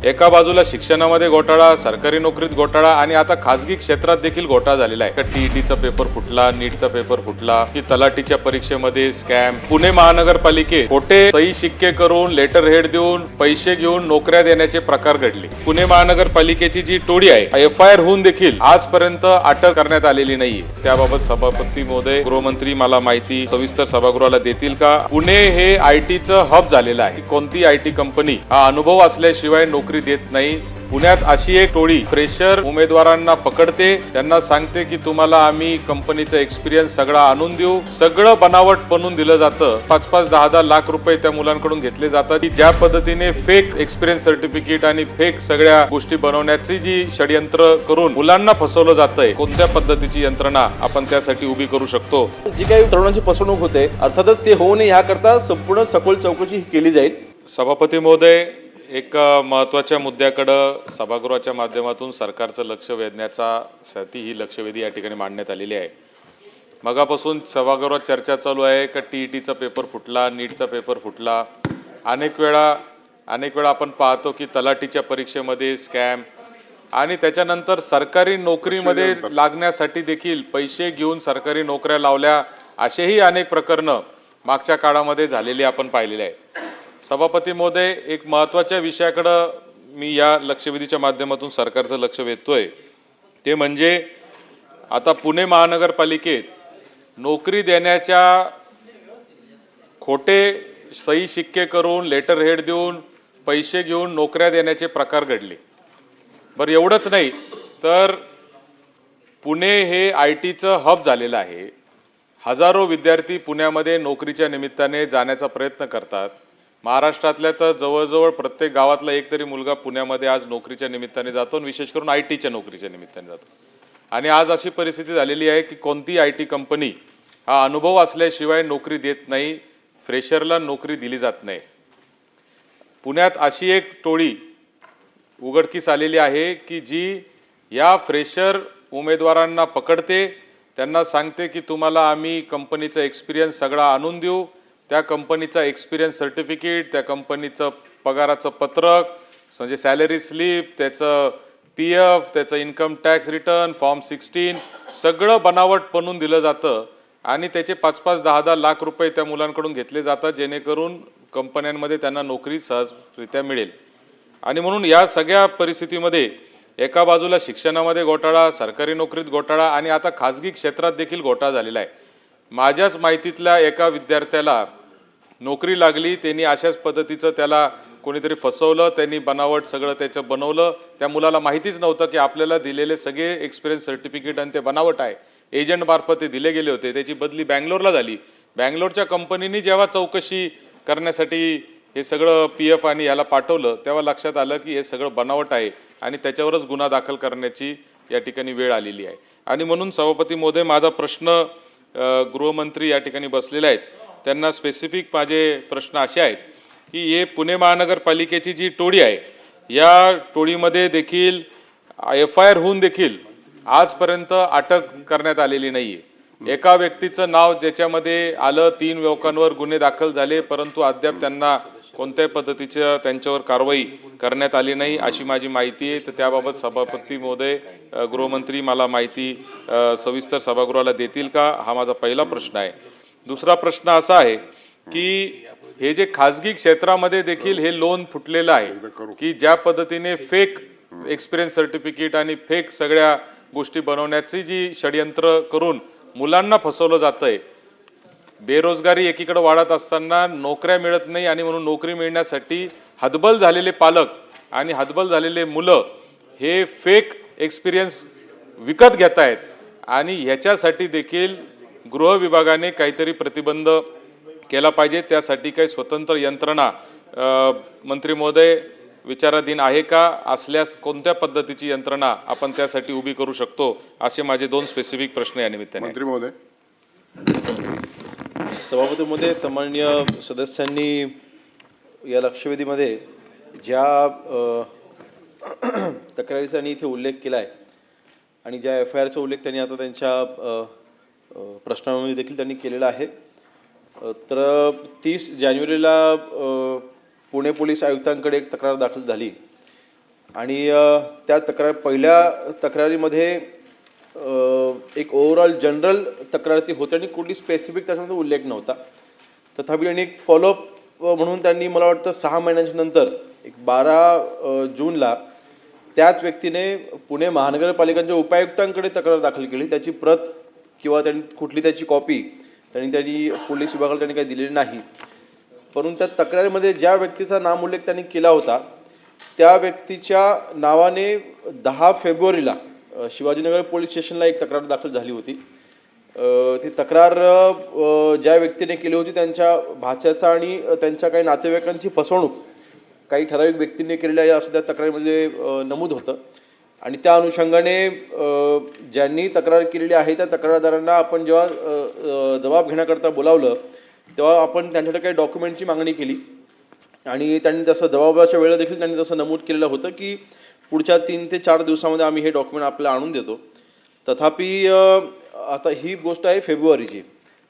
एका बाजूला शिक्षणामध्ये घोटाळा, सरकारी नोकरीत घोटाळा आणि आता खासगी क्षेत्रात देखील घोटाळा झालेला आहे। टीईटीचा पेपर फुटला, नीटचा पेपर फुटला, की तलाठीच्या परीक्षेमध्ये स्कॅम, पुणे महानगरपालिकेत खोटे सही शिक्के करून लेटर हेड देऊन पैसे घेऊन नोकऱ्या देण्याचे प्रकार घडले। पुणे महानगरपालिकेची जी टोळी आहे एफआयआर होऊन देखील आजपर्यंत अटक करण्यात आलेली नाहीये। त्याबाबत सभापती महोदय, गृहमंत्री मला माहिती सविस्तर सभागृहाला देतील का? पुणे हे आयटीचं हब झालेलं आहे। कोणती आयटी कंपनी हा अनुभव असल्याशिवाय नोकरी देत नाही। पुण्यात अशी एक टोळी फ्रेशर उमेदवारांना पकडते, त्यांना सांगते की तुम्हाला आम्ही कंपनीचा एक्सपिरियन्स सगळा आणून देऊ, सगळं बनावट बनवून दिलं जातं। 5-5, 10-10 लाख रुपये त्या मुलांकडून घेतले जातात की ज्या पद्धतीने फेक एक्सपिरियन्स सर्टिफिकेट आणि फेक सगळ्या गोष्टी बनवण्याची जी षडयंत्र करून मुलांना फसवलं जातंय, कोणत्या पद्धतीची यंत्रणा आपण त्यासाठी उभी करू शकतो? जी काही तरुणांची फसवणूक होते अर्थातच ते होऊ नये याकरता संपूर्ण सखोल चौकशी केली जाईल। सभापती महोदय, एक महत्त्वाच्या मुद्द्याकडे सभागृहाच्या माध्यमातून सरकारचं लक्ष वेधण्यासाठी ही लक्षवेधी या ठिकाणी मांडण्यात आलेली आहे। मगापासून सभागृहात चर्चा चालू आहे का टीईटीचा पेपर फुटला, नीटचा पेपर फुटला। अनेक वेळा आपण पाहतो की तलाठीच्या परीक्षेमध्ये स्कॅम आणि त्याच्यानंतर सरकारी नोकरीमध्ये लागण्यासाठी देखील पैसे घेऊन सरकारी नोकऱ्या लावल्या, असेही अनेक प्रकरणं मागच्या काळामध्ये झालेली आपण पाहिलेले आहे। सभापती महोदय, एक महत्त्वाच्या विषयाकडं मी या लक्षवेधीच्या माध्यमातून सरकारचं लक्ष वेधतोय, ते म्हणजे आता पुणे महानगरपालिकेत नोकरी देण्याच्या खोटे सही शिक्के करून लेटर हेड देऊन पैसे घेऊन नोकऱ्या देण्याचे प्रकार घडले। बरं, एवढंच नाही तर पुणे हे आयटीचं हब झालेलं आहे। हजारो विद्यार्थी पुण्यामध्ये नोकरीच्या निमित्ताने जाण्याचा प्रयत्न करतात। महाराष्ट्रातल्या तर जवळजवळ प्रत्येक गावातला एक तरी मुलगा पुण्यामध्ये आज नोकरीच्या निमित्ताने जातो आणि विशेष करून आयटीच्या नोकरीच्या निमित्ताने जातो। आणि आज अशी परिस्थिती झालेली आहे की कोणती आयटी कंपनी हा अनुभव असल्याशिवाय नोकरी देत नाही, फ्रेशरला नोकरी दिली जात नाही। पुण्यात अशी एक टोळी उघडकीस आलेली आहे की जी या फ्रेशर उमेदवारांना पकडते, त्यांना सांगते की तुम्हाला आम्ही कंपनीचा एक्सपिरियन्स सगळा आणून देऊ, त्या कंपनीचा एक्सपिरियन्स सर्टिफिकेट, त्या कंपनीचं पगाराचं पत्रक म्हणजे सॅलरी स्लिप, त्याचं PF, त्याचं इन्कम टॅक्स रिटर्न, फॉर्म 16 सगळं बनावट बनवून दिलं जातं आणि त्याचे 5-5, 10-10 लाख रुपये त्या मुलांकडून घेतले जातात, जेणेकरून कंपन्यांमध्ये त्यांना नोकरी सहजरित्या मिळेल। आणि म्हणून या सगळ्या परिस्थितीमध्ये एका बाजूला शिक्षणामध्ये घोटाळा, सरकारी नोकरीत घोटाळा आणि आता खासगी क्षेत्रात देखील घोटाळा झालेला आहे। माझ्याच माहितीतल्या एका विद्यार्थ्याला नोकरी लागली, त्यांनी अशाच पद्धतीचं त्याला कोणीतरी फसवलं, त्यांनी बनावट सगळं त्याचं बनवलं। त्या मुलाला माहितीच नव्हतं की आपल्याला दिलेले सगळे एक्सपिरियन्स सर्टिफिकेट आणि ते बनावट आहे, एजंटमार्फत ते दिले गेले होते। त्याची बदली बँगलोरला झाली। बँगलोरच्या कंपनीने जेव्हा चौकशी करण्यासाठी हे सगळं PF आणि याला पाठवलं, तेव्हा लक्षात आलं की हे सगळं बनावट आहे आणि त्याच्यावरच गुन्हा दाखल करण्याची या ठिकाणी वेळ आलेली आहे। आणि म्हणून सभापती महोदय, माझा प्रश्न गृहमंत्री या ठिकाणी बसलेले आहेत, त्यांना स्पेसिफिक माझे प्रश्न असे आहेत की हे पुणे महानगरपालिकेची जी टोळी आहे या टोळीमध्ये देखील एफआयआर होऊन देखील आजपर्यंत अटक करण्यात आलेली नाहीये। एका व्यक्तीचं नाव ज्याच्यामध्ये आलं, 3 लोकांवर गुन्हे दाखल झाले, परंतु अद्याप त्यांना कोणत्याही पद्धतीच्या त्यांच्यावर कारवाई करण्यात आली नाही अशी माझी माहिती आहे। तर त्याबाबत सभापती महोदय, गृहमंत्री मला माहिती सविस्तर सभागृहाला देतील का? हा माझा पहिला प्रश्न आहे। दुसरा प्रश्न असा आहे की हे जे खासगी क्षेत्रामध्ये देखील हे लोन फुटलेलं आहे की ज्या पद्धतीने फेक एक्सपिरियन्स सर्टिफिकेट आणि फेक सगळ्या गोष्टी बनवण्याची जी षडयंत्र करून मुलांना फसवलं जातंय। बेरोजगारी एकीकडे वाढत असताना नोकऱ्या मिळत नाही आणि म्हणून नोकरी मिळण्यासाठी हतबल झालेले पालक आणि हतबल झालेले मुलं हे फेक एक्सपिरियन्स विकत घेत आहेत आणि ह्याच्यासाठी देखील गृह विभागाने काहीतरी प्रतिबंध केला पाहिजे। त्यासाठी काही स्वतंत्र यंत्रणा मंत्री महोदय विचाराधीन आहे का? असल्यास कोणत्या पद्धतीची यंत्रणा आपण त्यासाठी उभी करू शकतो? असे माझे 2 स्पेसिफिक प्रश्न या निमित्ताने। मंत्री महोदय, सभापती महोदय, सन्माननीय सदस्यांनी या लक्षवेधीमध्ये ज्या तक्रारीचा इथे उल्लेख केला आहे आणि ज्या FIRचा उल्लेख त्यांनी आता त्यांच्या प्रश्नामध्ये देखील त्यांनी केलेला आहे। तर 30 जानेवारीला पुणे पोलीस आयुक्तांकडे एक तक्रार दाखल झाली आणि त्या पहिल्या तक्रारीमध्ये एक ओव्हरऑल जनरल तक्रार ती होती आणि कुठली स्पेसिफिक त्याच्यामध्ये उल्लेख नव्हता. तथापि त्यांनी एक फॉलोअप म्हणून त्यांनी मला वाटतं 6 महिन्यांच्या नंतर एक 12 जूनला त्याच व्यक्तीने पुणे महानगरपालिकेच्या उपायुक्तांकडे तक्रार दाखल केली. त्याची प्रत किंवा त्यांनी कुठली त्याची कॉपी त्यांनी पोलीस विभागाला त्यांनी काही दिलेली नाही. परंतु त्या तक्रारीमध्ये ज्या व्यक्तीचा नामोल्लेख त्यांनी केला होता त्या व्यक्तीच्या नावाने 10 फेब्रुवारीला शिवाजीनगर पोलीस स्टेशनला एक तक्रार दाखल झाली होती. ती तक्रार ज्या व्यक्तीने केली होती त्यांच्या भाच्याचा आणि त्यांच्या काही नातेवाईकांची फसवणूक काही ठराविक व्यक्तींनी केलेली आहे असं त्या तक्रारीमध्ये नमूद होतं. आणि त्या अनुषंगाने ज्यांनी तक्रार केलेली आहे त्या तक्रारदारांना आपण जेव्हा जबाब घेण्याकरता बोलावलं तेव्हा आपण त्यांच्याकडे काही डॉक्युमेंटची मागणी केली आणि त्यांनी तसं जबाबाच्या वेळेला देखील त्यांनी तसं नमूद केलेलं होतं की पुढच्या 3 ते 4 दिवसामध्ये आम्ही हे डॉक्युमेंट आपल्याला आणून देतो. तथापि आता ही गोष्ट आहे फेब्रुवारीची.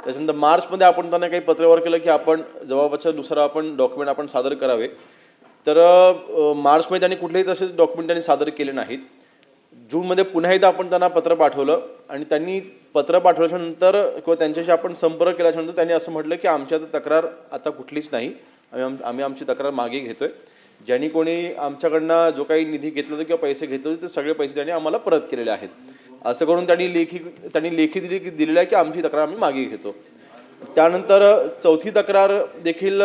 त्याच्यानंतर मार्चमध्ये आपण त्यांना काही पत्रव्यवहार केलं की आपण जबाबाच्या नुसार आपण डॉक्युमेंट आपण सादर करावे. तर मार्चमध्ये त्यांनी कुठलेही तसे डॉक्युमेंट त्यांनी सादर केले नाहीत. जूनमध्ये पुन्हा एकदा आपण त्यांना पत्र पाठवलं आणि त्यांनी पत्र पाठवल्याच्यानंतर किंवा त्यांच्याशी आपण संपर्क केल्याच्यानंतर त्यांनी असं म्हटलं की आमची आता तक्रार आता कुठलीच नाही, आम्ही आमची तक्रार मागे घेतोय. ज्यांनी कोणी आमच्याकडनं जो काही निधी घेतला होता किंवा पैसे घेतले होते ते सगळे पैसे त्यांनी आम्हाला परत केलेले आहेत. असं करून त्यांनी लेखी दिलेलं आहे की आमची तक्रार आम्ही मागे घेतो. त्यानंतर चौथी तक्रार देखील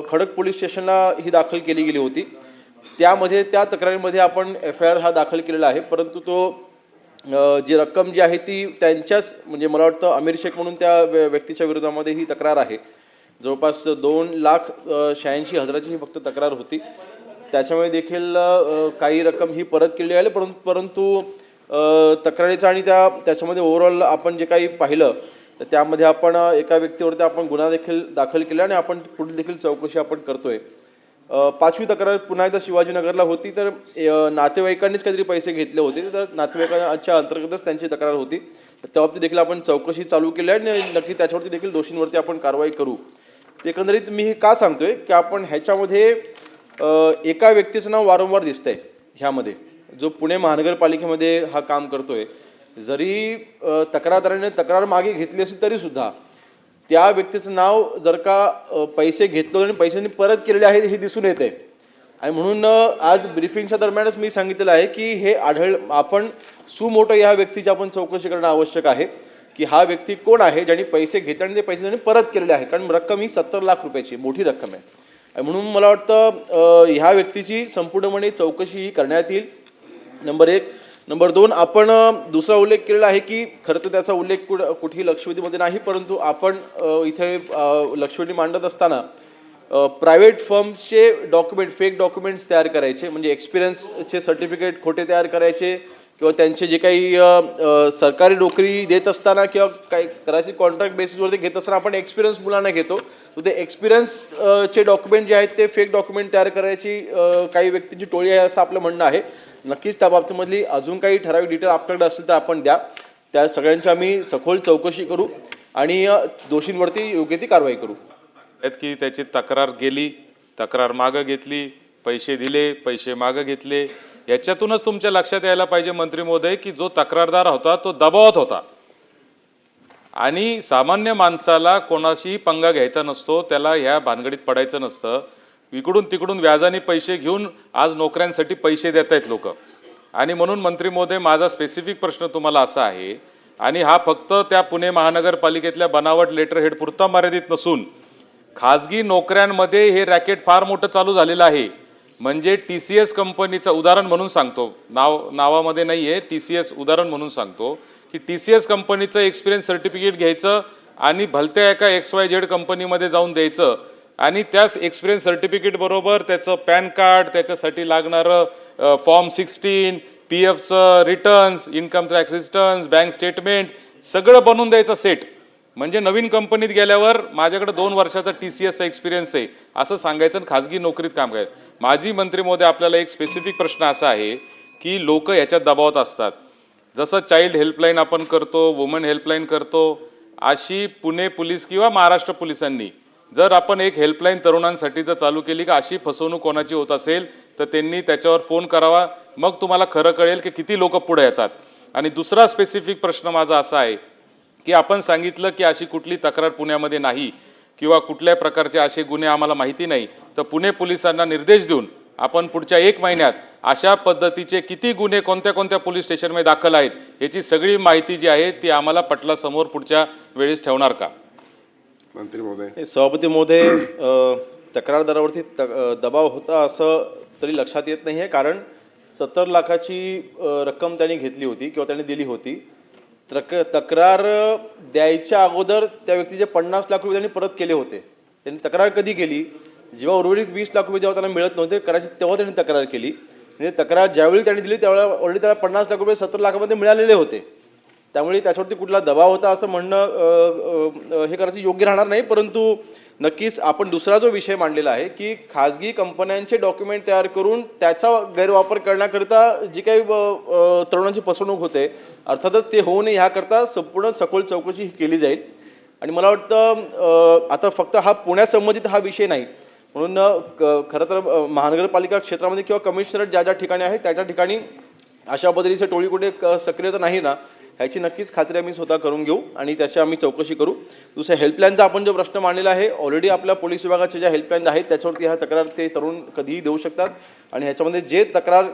खडक पोलीस स्टेशनला ही दाखल केली गेली होती. त्यामध्ये त्या तक्रारीमध्ये आपण FIR हा दाखल केलेला आहे. परंतु तो जी रक्कम जी आहे ती त्यांच्याच म्हणजे मला वाटतं अमीर शेख म्हणून त्या व्यक्तीच्या विरोधामध्ये ही तक्रार आहे. जवळपास 2,86,000ची ही फक्त तक्रार होती. त्याच्यामुळे देखील काही रक्कम ही परत केली आहे. परंतु तक्रारीचा आणि त्याच्यामध्ये ओव्हरऑल आपण जे काही पाहिलं तर त्यामध्ये आपण एका व्यक्तीवरती आपण गुन्हा देखील दाखल केला आणि आपण पुढील देखील चौकशी आपण करतोय. 5वी तक्रार पुन्हा एकदा शिवाजीनगरला होती. तर नातेवाईकांनीच काहीतरी पैसे घेतले होते तर नातेवाईकांच्या अंतर्गतच त्यांची तक्रार होती. त्याबाबतीत देखील आपण चौकशी चालू केली आहे आणि नक्की त्याच्यावरती देखील दोषींवरती आपण कारवाई करू. एकंदरीत मी हे का सांगतोय की आपण ह्याच्यामध्ये एका व्यक्तीचं नाव वारंवार दिसतंय ह्यामध्ये जो पुणे महानगरपालिकेमध्ये हा काम करतोय. जरी तक्रारदाराने तक्रार मागे घेतली असेल तरी सुद्धा त्या व्यक्तीचं नाव जर का पैसे घेतले आणि पैशांनी परत केलेले आहेत हे दिसून येते. आणि म्हणून आज ब्रीफिंगच्या दरम्यानच मी सांगितलेलं आहे की हे आपण सुमोटो या व्यक्तीची आपण चौकशी करणं आवश्यक आहे की हा व्यक्ती कोण आहे ज्यांनी पैसे घेतले आणि ते पैसे त्यांनी परत केलेले आहेत. कारण रक्कम ही 70 लाख रुपयाची मोठी रक्कम आहे. आणि म्हणून मला वाटतं ह्या व्यक्तीची संपूर्णपणे चौकशी ही करण्यात येईल. नंबर 1. नंबर 2, आपण दुसरा उल्लेख केलेला आहे की खरं तर त्याचा उल्लेख कुठेही लक्षवेधीमध्ये नाही. परंतु आपण इथे लक्षवेधी मांडत असताना प्रायव्हेट फर्मचे डॉक्युमेंट फेक डॉक्युमेंट्स तयार करायचे म्हणजे एक्सपिरियन्सचे सर्टिफिकेट खोटे तयार करायचे किंवा त्यांचे जे काही सरकारी नोकरी देत असताना किंवा काही करायची कॉन्ट्रॅक्ट बेसिसवरती घेत असताना आपण एक्सपिरियन्स मुलांना घेतो. तर ते एक्सपिरियन्सचे डॉक्युमेंट जे आहेत ते फेक डॉक्युमेंट तयार करायची काही व्यक्तींची टोळी आहे असं आपलं म्हणणं आहे. नक्कीच त्या बाबतीमधली अजून काही ठराविक डिटेल आपल्याकडे असेल तर आपण द्या. त्या सगळ्यांची आम्ही सखोल चौकशी करू आणि दोषींवरती योग्य ती कारवाई करू. की त्याची तक्रार गेली, तक्रार मागं घेतली, पैसे दिले, पैसे मागं घेतले. याच्यातूनच तुमच्या लक्षात यायला पाहिजे मंत्री महोदय की जो तक्रारदार होता तो दबावात होता आणि सामान्य माणसाला कोणाशीही पंगा घ्यायचा नसतो, त्याला ह्या भानगडीत पडायचं नसतं. इकडून तिकडून व्याजाने पैसे घेऊन आज नोकऱ्यांसाठी पैसे देत आहेत लोक. आणि म्हणून मंत्री महोदय माझा स्पेसिफिक प्रश्न तुम्हाला असा आहे आणि हा फक्त त्या पुणे महानगरपालिकेतल्या बनावट लेटर हेड पुरता मर्यादित नसून खाजगी नोकऱ्यांमध्ये हे रॅकेट फार मोठं चालू झालेलं आहे. म्हणजे TCS कंपनीचं उदाहरण म्हणून सांगतो, नावामध्ये नाही आहे, TCS उदाहरण म्हणून सांगतो की TCS कंपनीचं एक्सपिरियन्स सर्टिफिकेट घ्यायचं आणि भलत्या एका XYZ कंपनीमध्ये जाऊन द्यायचं आणि त्याच एक्सपिरियन्स सर्टिफिकेट बरोबर त्याचं पॅन कार्ड, त्याच्यासाठी लागणारं फॉर्म 16, PFचं returns, income tax returns, bank statement सगळं बनवून द्यायचं सेट. म्हणजे नवीन कंपनीत गेल्यावर माझ्याकडे 2 वर्षाचा TCSचा एक्सपिरियन्स आहे असं सांगायचं आणि खाजगी नोकरीत काम करायचं. माजी मंत्री महोदय आपल्याला एक स्पेसिफिक प्रश्न असा आहे की लोक याच्यात दबावात असतात. जसं चाइल्ड हेल्पलाईन आपण करतो, वुमन हेल्पलाईन करतो, अशी पुणे पोलीस किंवा महाराष्ट्र पोलिसांनी जर आपण एक हेल्पलाईन तरुणांसाठी जर चालू केली की अशी फसवणूक कोणाची होत असेल तर त्यांनी त्याच्यावर फोन करावा, मग तुम्हाला खरं कळेल की किती लोक पुढे येतात. आणि दुसरा स्पेसिफिक प्रश्न माझा असा आहे की आपण सांगितलं की अशी कुठली तक्रार पुण्यामध्ये नाही किंवा कुठल्या प्रकारचे असे गुन्हे आम्हाला माहिती नाही, तर पुणे पोलिसांना निर्देश देऊन आपण पुढच्या 1 महिन्यात अशा पद्धतीचे किती गुन्हे कोणत्या कोणत्या पोलीस स्टेशनमध्ये दाखल आहेत याची सगळी माहिती जी आहे ती आम्हाला पटलासमोर पुढच्या वेळेस ठेवणार का? मंत्री महोदय. सभापती महोदय, तक्रारदारावरती दबाव होता असं तरी लक्षात येत नाही आहे, कारण 70 लाखाची रक्कम त्यांनी घेतली होती किंवा त्यांनी दिली होती. तक्रार द्यायच्या अगोदर त्या व्यक्तीचे 50 लाख रुपये त्यांनी परत केले होते. त्यांनी तक्रार कधी केली? जेव्हा उर्वरित 20 लाख रुपये जेव्हा त्यांना मिळत नव्हते करायचे तेव्हा त्यांनी तक्रार केली. म्हणजे तक्रार ज्यावेळी त्यांनी दिली त्यावेळेला ऑलरेडी त्याला 50 लाख रुपये 70 लाखामध्ये मिळालेले होते. त्यामुळे त्याच्यावरती कुठला दबाव होता असं म्हणणं हे करायचं योग्य राहणार नाही. परंतु नक्कीच आपण दुसरा जो विषय मांडलेला आहे की खाजगी कंपन्यांचे डॉक्युमेंट तयार करून त्याचा गैरवापर करण्याकरिता जी काही तरुणांची फसवणूक होते, अर्थातच ते होऊ नये ह्याकरता संपूर्ण सखोल चौकशी केली जाईल. आणि मला वाटतं आता फक्त हा पुण्यासंबंधित हा विषय नाही, म्हणून खरं तर महानगरपालिका क्षेत्रामध्ये किंवा कमिशनरेट ज्या ज्या ठिकाणी आहे त्या ठिकाणी अशा पद्धतीचे टोळी कुठे सक्रियता नाही ना, ह्याची नक्कीच खात्री आम्ही स्वतः करून घेऊ आणि त्याची आम्ही चौकशी करू. दुसऱ्या हेल्पलाईनचा आपण जो प्रश्न मांडलेला आहे, ऑलरेडी आपल्या पोलीस विभागाच्या ज्या हेल्पलाईन आहेत त्याच्यावरती ह्या तक्रार ते तरुण कधीही देऊ शकतात. आणि ह्याच्यामध्ये जे तक्रार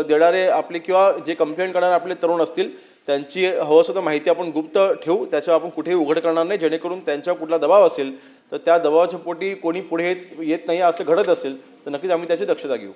देणारे आपले किंवा जे कंप्लेंट करणारे आपले तरुण असतील त्यांची हवं असं तर माहिती आपण गुप्त ठेवू, त्याच्यावर आपण कुठेही उघड करणार नाही, जेणेकरून त्यांच्यावर कुठला दबाव असेल तर त्या दबावाच्या पोटी कोणी पुढे येत नाही असं घडत असेल तर नक्कीच आम्ही त्याची दक्षता घेऊ.